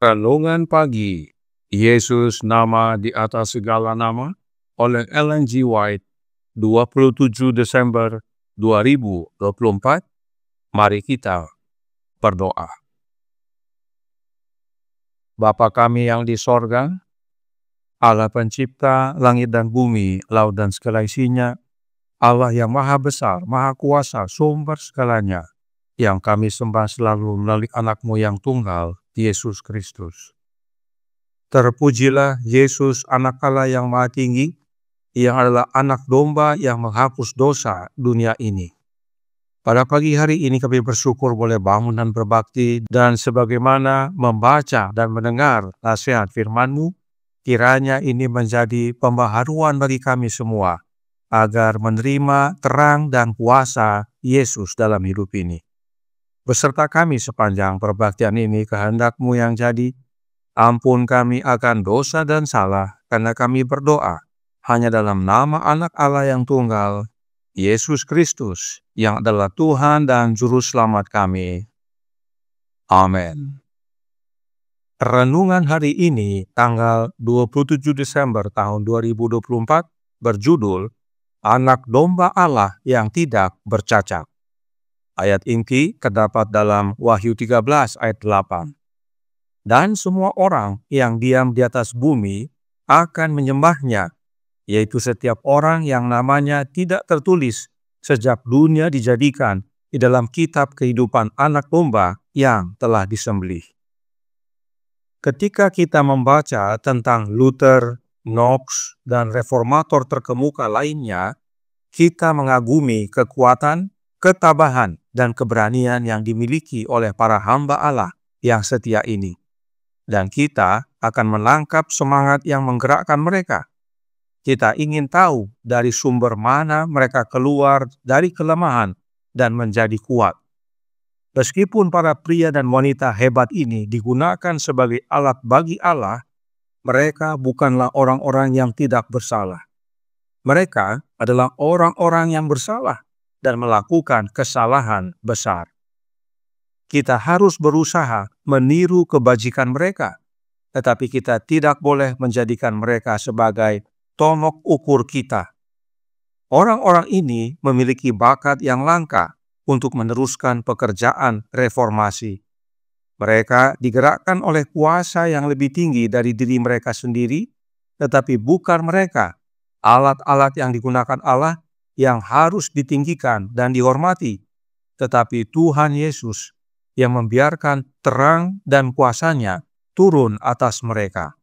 Renungan Pagi, Yesus Nama di Atas Segala Nama, oleh Ellen G. White, 27 Desember 2024. Mari kita berdoa. Bapa kami yang di sorga, Allah pencipta langit dan bumi, laut dan segala isinya, Allah yang maha besar, maha kuasa, sumber segalanya, yang kami sembah selalu melalui anak-Mu yang tunggal, Yesus Kristus. Terpujilah Yesus, anak Allah yang maha tinggi, yang adalah anak domba yang menghapus dosa dunia ini. Pada pagi hari ini kami bersyukur boleh bangun dan berbakti, dan sebagaimana membaca dan mendengar nasihat firman-Mu, kiranya ini menjadi pembaharuan bagi kami semua, agar menerima terang dan kuasa Yesus dalam hidup ini. Beserta kami sepanjang perbaktian ini, kehendak-Mu yang jadi. Ampun kami akan dosa dan salah, karena kami berdoa hanya dalam nama Anak Allah yang tunggal, Yesus Kristus, yang adalah Tuhan dan Juru Selamat kami. Amin. Renungan hari ini, tanggal 27 Desember tahun 2024, berjudul Anak Domba Allah yang Tidak Bercacat. Ayat inti terdapat dalam Wahyu 13 ayat 8. Dan semua orang yang diam di atas bumi akan menyembahnya, yaitu setiap orang yang namanya tidak tertulis sejak dunia dijadikan di dalam kitab kehidupan anak domba yang telah disembelih. Ketika kita membaca tentang Luther, Knox, dan reformator terkemuka lainnya, kita mengagumi kekuatan, ketabahan, dan keberanian yang dimiliki oleh para hamba Allah yang setia ini. Dan kita akan menangkap semangat yang menggerakkan mereka. Kita ingin tahu dari sumber mana mereka keluar dari kelemahan dan menjadi kuat. Meskipun para pria dan wanita hebat ini digunakan sebagai alat bagi Allah, mereka bukanlah orang-orang yang tidak bersalah. Mereka adalah orang-orang yang bersalah dan melakukan kesalahan besar. Kita harus berusaha meniru kebajikan mereka, tetapi kita tidak boleh menjadikan mereka sebagai tolok ukur kita. Orang-orang ini memiliki bakat yang langka untuk meneruskan pekerjaan reformasi. Mereka digerakkan oleh kuasa yang lebih tinggi dari diri mereka sendiri, tetapi bukan mereka, alat-alat yang digunakan Allah yang harus ditinggikan dan dihormati, tetapi Tuhan Yesus yang membiarkan terang dan kuasa-Nya turun atas mereka.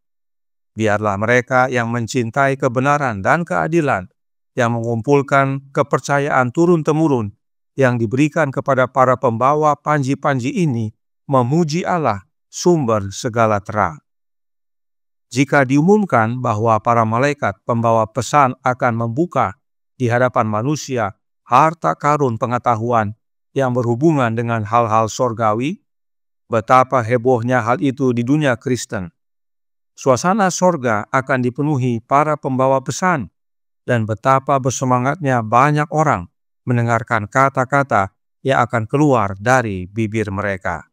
Biarlah mereka yang mencintai kebenaran dan keadilan, yang mengumpulkan kepercayaan turun-temurun yang diberikan kepada para pembawa panji-panji ini, memuji Allah, sumber segala terang. Jika diumumkan bahwa para malaikat pembawa pesan akan membuka di hadapan manusia harta karun pengetahuan yang berhubungan dengan hal-hal sorgawi, betapa hebohnya hal itu di dunia Kristen. Suasana sorga akan dipenuhi para pembawa pesan, dan betapa bersemangatnya banyak orang mendengarkan kata-kata yang akan keluar dari bibir mereka.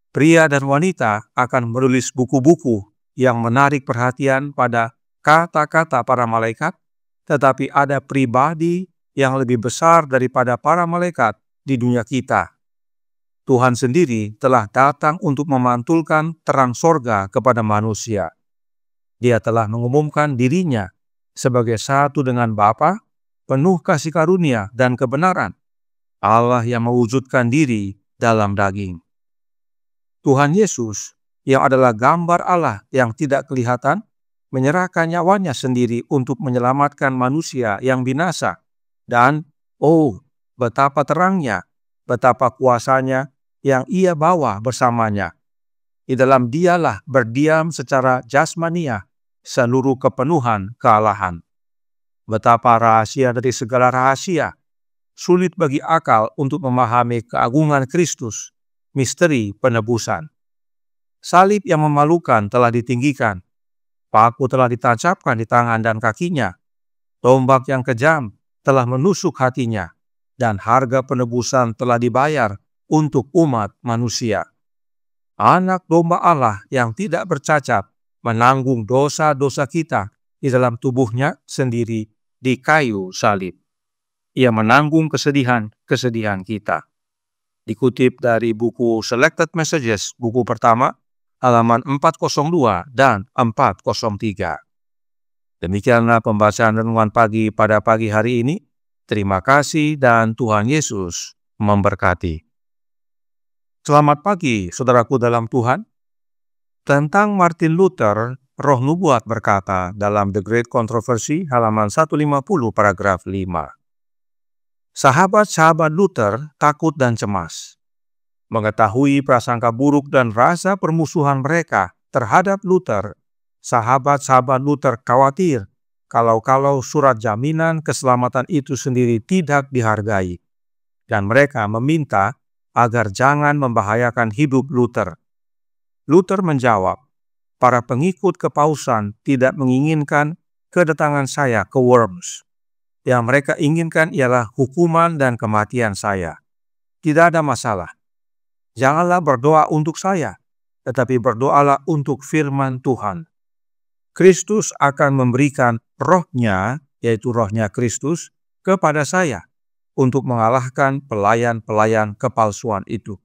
Pria dan wanita akan menulis buku-buku yang menarik perhatian pada kata-kata para malaikat, tetapi ada pribadi yang lebih besar daripada para malaikat di dunia kita. Tuhan sendiri telah datang untuk memantulkan terang sorga kepada manusia. Dia telah mengumumkan dirinya sebagai satu dengan Bapa, penuh kasih karunia dan kebenaran, Allah yang mewujudkan diri dalam daging. Tuhan Yesus, yang adalah gambar Allah yang tidak kelihatan, menyerahkan nyawanya sendiri untuk menyelamatkan manusia yang binasa. Dan, betapa terangnya, betapa kuasanya yang Ia bawa bersamanya. Di dalam Dialah berdiam secara jasmania seluruh kepenuhan kealahan. Betapa rahasia dari segala rahasia, sulit bagi akal untuk memahami keagungan Kristus, misteri penebusan. Salib yang memalukan telah ditinggikan, paku telah ditancapkan di tangan dan kakinya, tombak yang kejam telah menusuk hatinya, dan harga penebusan telah dibayar untuk umat manusia. Anak domba Allah yang tidak bercacat menanggung dosa-dosa kita di dalam tubuhnya sendiri di kayu salib. Ia menanggung kesedihan-kesedihan kita. Dikutip dari buku Selected Messages, buku pertama, halaman 402 dan 403. Demikianlah pembacaan renungan pagi pada pagi hari ini. Terima kasih dan Tuhan Yesus memberkati. Selamat pagi, saudaraku dalam Tuhan. Tentang Martin Luther, Roh Nubuat berkata dalam The Great Controversy, halaman 150, paragraf 5. Sahabat-sahabat Luther takut dan cemas. Mengetahui prasangka buruk dan rasa permusuhan mereka terhadap Luther, sahabat-sahabat Luther khawatir kalau surat jaminan keselamatan itu sendiri tidak dihargai. Dan mereka meminta agar jangan membahayakan hidup Luther. Luther menjawab, para pengikut kepausan tidak menginginkan kedatangan saya ke Worms. Yang mereka inginkan ialah hukuman dan kematian saya. Tidak ada masalah. Janganlah berdoa untuk saya, tetapi berdoalah untuk firman Tuhan. Kristus akan memberikan rohnya, yaitu rohnya Kristus, kepada saya untuk mengalahkan pelayan-pelayan kepalsuan itu.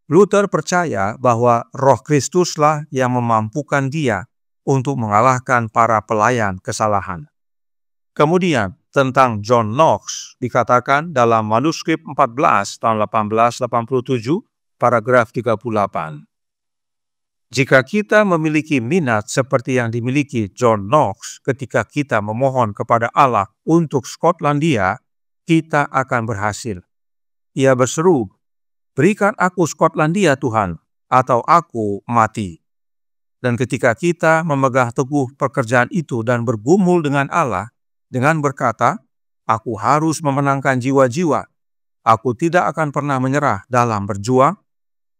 Luther percaya bahwa Roh Kristuslah yang memampukan dia untuk mengalahkan para pelayan kesalahan. Kemudian, tentang John Knox dikatakan dalam manuskrip 14 tahun 1887, paragraf 38. Jika kita memiliki minat seperti yang dimiliki John Knox ketika kita memohon kepada Allah untuk Skotlandia, kita akan berhasil. Ia berseru, berikan aku Skotlandia Tuhan, atau aku mati. Dan ketika kita memegang teguh pekerjaan itu dan bergumul dengan Allah, dengan berkata, aku harus memenangkan jiwa-jiwa, aku tidak akan pernah menyerah dalam berjuang,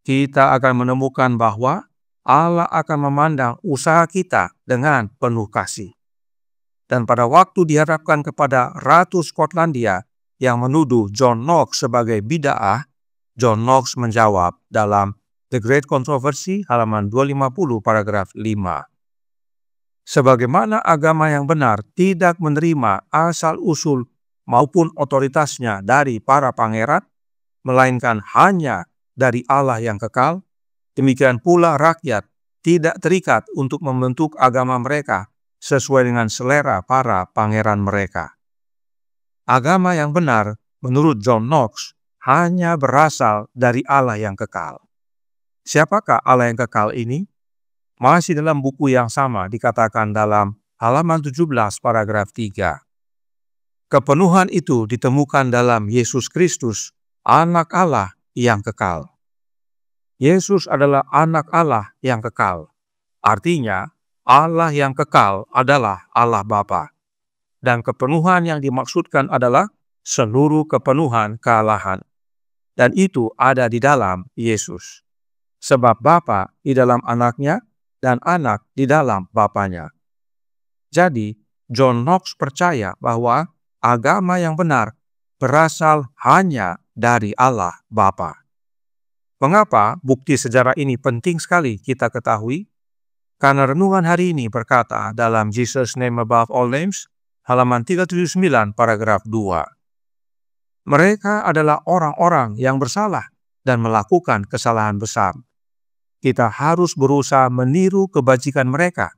kita akan menemukan bahwa Allah akan memandang usaha kita dengan penuh kasih. Dan pada waktu diharapkan kepada Ratu Skotlandia yang menuduh John Knox sebagai bid'ah, John Knox menjawab dalam The Great Controversy, halaman 250, paragraf 5. Sebagaimana agama yang benar tidak menerima asal-usul maupun otoritasnya dari para pangeran, melainkan hanya dari Allah yang kekal, demikian pula rakyat tidak terikat untuk membentuk agama mereka sesuai dengan selera para pangeran mereka. Agama yang benar, menurut John Knox, hanya berasal dari Allah yang kekal. Siapakah Allah yang kekal ini? Masih dalam buku yang sama dikatakan dalam halaman 17, paragraf 3. Kepenuhan itu ditemukan dalam Yesus Kristus, Anak Allah yang kekal. Yesus adalah Anak Allah yang kekal. Artinya, Allah yang kekal adalah Allah Bapa. Dan kepenuhan yang dimaksudkan adalah seluruh kepenuhan kealahan. Dan itu ada di dalam Yesus. Sebab Bapa di dalam anaknya dan anak di dalam Bapanya. Jadi, John Knox percaya bahwa agama yang benar berasal hanya dari Allah Bapa. Mengapa bukti sejarah ini penting sekali kita ketahui? Karena renungan hari ini berkata dalam Jesus' Name Above All Names, halaman 379, paragraf 2. Mereka adalah orang-orang yang bersalah dan melakukan kesalahan besar. Kita harus berusaha meniru kebajikan mereka,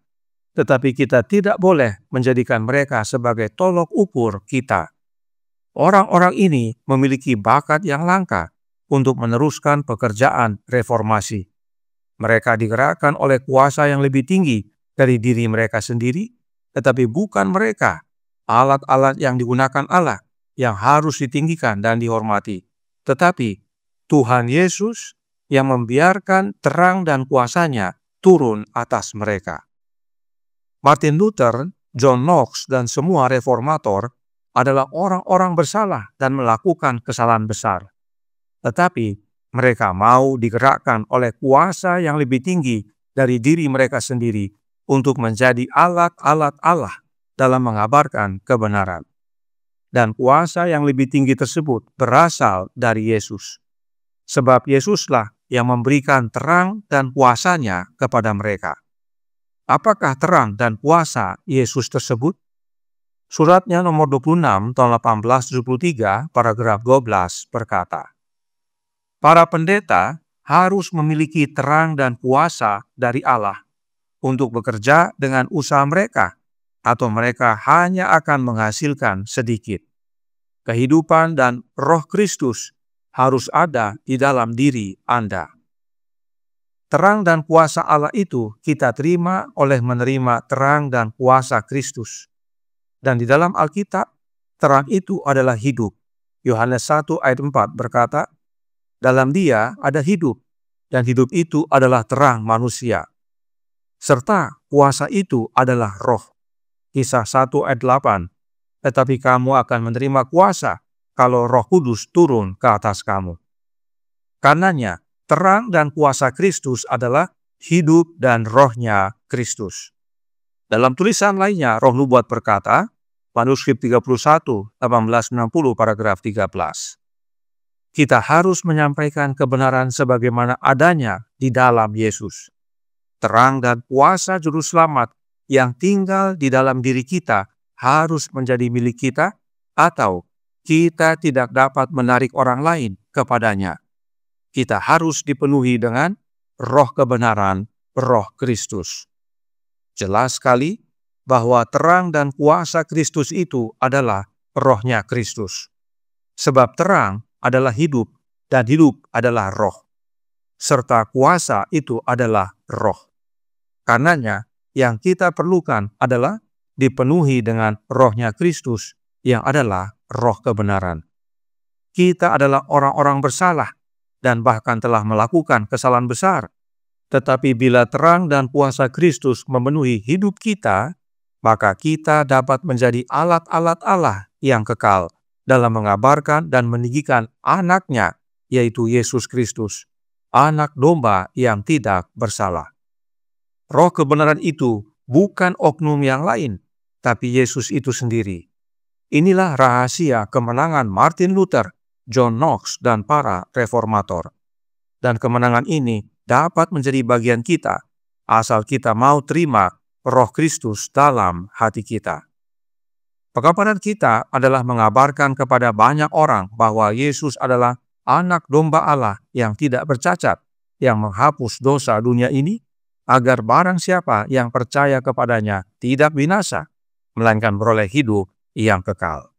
tetapi kita tidak boleh menjadikan mereka sebagai tolok ukur kita. Orang-orang ini memiliki bakat yang langka untuk meneruskan pekerjaan reformasi. Mereka digerakkan oleh kuasa yang lebih tinggi dari diri mereka sendiri, tetapi bukan mereka, alat-alat yang digunakan Allah, yang harus ditinggikan dan dihormati, tetapi Tuhan Yesus yang membiarkan terang dan kuasanya turun atas mereka. Martin Luther, John Knox, dan semua reformator adalah orang-orang bersalah dan melakukan kesalahan besar. Tetapi mereka mau digerakkan oleh kuasa yang lebih tinggi dari diri mereka sendiri untuk menjadi alat-alat Allah dalam mengabarkan kebenaran. Dan kuasa yang lebih tinggi tersebut berasal dari Yesus. Sebab Yesuslah yang memberikan terang dan kuasa-Nya kepada mereka. Apakah terang dan kuasa Yesus tersebut? Suratnya nomor 26 tahun 1873 paragraf 12 berkata, para pendeta harus memiliki terang dan kuasa dari Allah untuk bekerja dengan usaha mereka, atau mereka hanya akan menghasilkan sedikit. Kehidupan dan Roh Kristus harus ada di dalam diri Anda. Terang dan kuasa Allah itu kita terima oleh menerima terang dan kuasa Kristus. Dan di dalam Alkitab, terang itu adalah hidup. Yohanes 1 ayat 4 berkata, dalam Dia ada hidup, dan hidup itu adalah terang manusia. Serta kuasa itu adalah roh. Kisah 1 ayat 8, tetapi kamu akan menerima kuasa kalau Roh Kudus turun ke atas kamu. Karenanya, terang dan kuasa Kristus adalah hidup dan rohnya Kristus. Dalam tulisan lainnya, Roh Nubuat berkata, manuskrip 31, 1860 paragraf 13. Kita harus menyampaikan kebenaran sebagaimana adanya di dalam Yesus. Terang dan kuasa Juru Selamat yang tinggal di dalam diri kita harus menjadi milik kita, atau kita tidak dapat menarik orang lain kepadanya. Kita harus dipenuhi dengan roh kebenaran, Roh Kristus. Jelas sekali bahwa terang dan kuasa Kristus itu adalah rohnya Kristus. Sebab terang adalah hidup, dan hidup adalah roh. Serta kuasa itu adalah roh. Karenanya, yang kita perlukan adalah dipenuhi dengan rohnya Kristus yang adalah roh kebenaran. Kita adalah orang-orang bersalah dan bahkan telah melakukan kesalahan besar. Tetapi bila terang dan kuasa Kristus memenuhi hidup kita, maka kita dapat menjadi alat-alat Allah yang kekal dalam mengabarkan dan meninggikan anak-Nya, yaitu Yesus Kristus, anak domba yang tidak bersalah. Roh kebenaran itu bukan oknum yang lain, tapi Yesus itu sendiri. Inilah rahasia kemenangan Martin Luther, John Knox, dan para reformator. Dan kemenangan ini dapat menjadi bagian kita, asal kita mau terima Roh Kristus dalam hati kita. Pengabdian kita adalah mengabarkan kepada banyak orang bahwa Yesus adalah anak domba Allah yang tidak bercacat, yang menghapus dosa dunia ini, agar barang siapa yang percaya kepadanya tidak binasa, melainkan beroleh hidup yang kekal.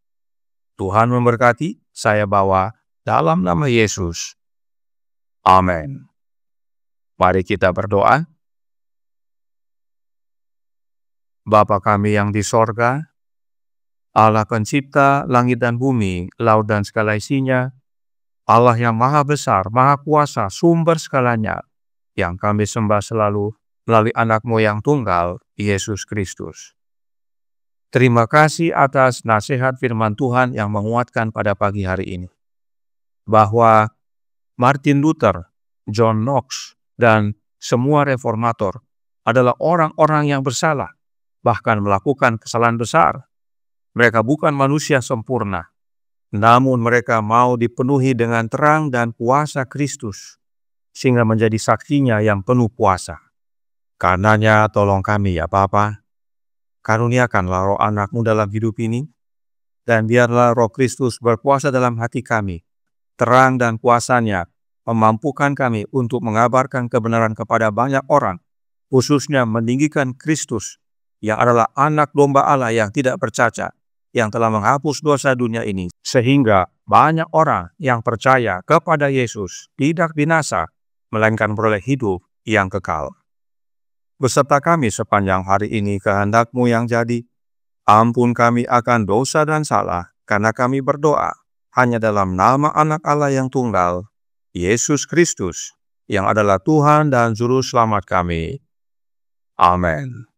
Tuhan memberkati, saya bawa dalam nama Yesus. Amin. Mari kita berdoa. Bapa kami yang di sorga, Allah pencipta langit dan bumi, laut dan segala isinya, Allah yang maha besar, maha kuasa, sumber segalanya, yang kami sembah selalu melalui anak-Mu yang tunggal, Yesus Kristus. Terima kasih atas nasihat firman Tuhan yang menguatkan pada pagi hari ini. Bahwa Martin Luther, John Knox, dan semua reformator adalah orang-orang yang bersalah, bahkan melakukan kesalahan besar. Mereka bukan manusia sempurna, namun mereka mau dipenuhi dengan terang dan kuasa Kristus, sehingga menjadi saksinya yang penuh kuasa. Karenanya tolong kami ya Bapa, karuniakanlah roh anak-Mu dalam hidup ini, dan biarlah roh Kristus berkuasa dalam hati kami. Terang dan kuasa-Nya memampukan kami untuk mengabarkan kebenaran kepada banyak orang, khususnya meninggikan Kristus, yang adalah anak domba Allah yang tidak bercacat, yang telah menghapus dosa dunia ini, sehingga banyak orang yang percaya kepada Yesus tidak binasa, melainkan beroleh hidup yang kekal. Beserta kami sepanjang hari ini kehendak-Mu yang jadi. Ampun kami akan dosa dan salah, karena kami berdoa hanya dalam nama anak Allah yang tunggal, Yesus Kristus, yang adalah Tuhan dan Juru Selamat kami. Amin.